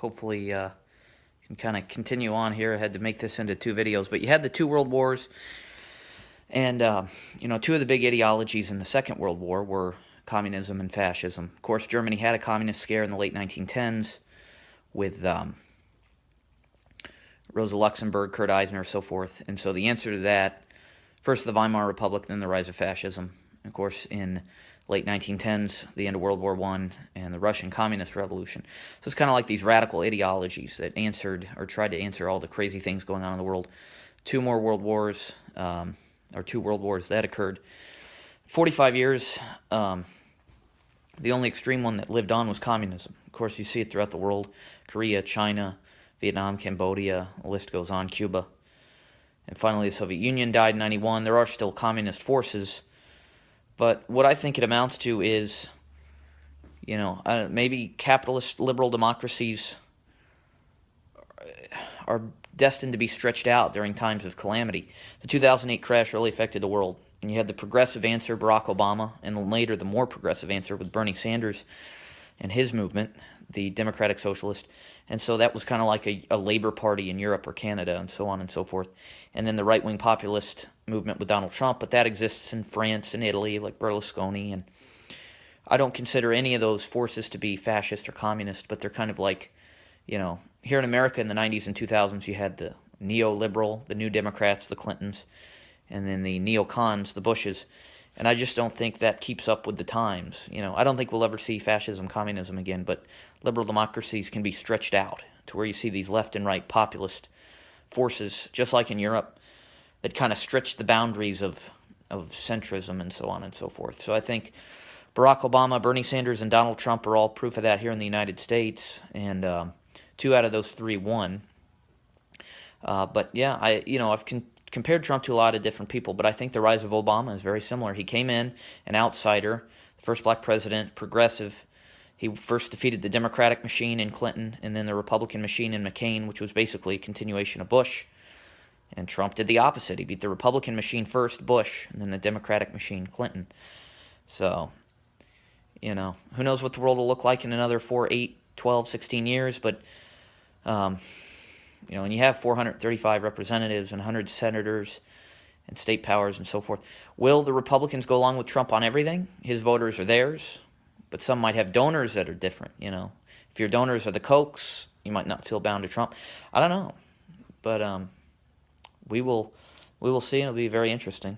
hopefully can kind of continue on here. I had to make this into two videos, but you had the two world wars, and two of the big ideologies in the Second World War were communism and fascism. Of course, Germany had a communist scare in the late 1910s with Rosa Luxemburg, Kurt Eisner, so forth. And so the answer to that, first the Weimar Republic, then the rise of fascism. Of course, in late 1910s, the end of World War I, and the Russian Communist Revolution. So it's kind of like these radical ideologies that answered or tried to answer all the crazy things going on in the world. Two world wars that occurred. 45 years, the only extreme one that lived on was communism. Of course, you see it throughout the world. Korea, China, Vietnam, Cambodia, the list goes on, Cuba. And finally, the Soviet Union died in 91. There are still communist forces. But what I think it amounts to is, maybe capitalist liberal democracies are destined to be stretched out during times of calamity. The 2008 crash really affected the world. And you had the progressive answer, Barack Obama, and then later the more progressive answer with Bernie Sanders and his movement, the Democratic Socialist. And so that was kind of like a Labor Party in Europe or Canada and so on and so forth. And then the right-wing populist movement with Donald Trump, but that exists in France and Italy, like Berlusconi. And I don't consider any of those forces to be fascist or communist, but they're kind of like, here in America in the 90s and 2000s, you had the neoliberal, the New Democrats, the Clintons, and then the neocons, the Bushes. And I just don't think that keeps up with the times. I don't think we'll ever see fascism, communism again, but liberal democracies can be stretched out to where you see these left and right populist forces, just like in Europe, that kind of stretch the boundaries of centrism and so on and so forth. So I think Barack Obama, Bernie Sanders, and Donald Trump are all proof of that here in the United States, and two out of those three won. But yeah, I've compared Trump to a lot of different people, but I think the rise of Obama is very similar. He came in an outsider, first black president, progressive. He first defeated the Democratic machine in Clinton, and then the Republican machine in McCain, which was basically a continuation of Bush. And Trump did the opposite. He beat the Republican machine first, Bush, and then the Democratic machine, Clinton. So, who knows what the world will look like in another 4, 8, 12, 16 years, but and you have 435 representatives and 100 senators and state powers and so forth. Will the Republicans go along with Trump on everything? His voters are theirs, but some might have donors that are different, If your donors are the Kochs, you might not feel bound to Trump. I don't know, but we will see, and it'll be very interesting.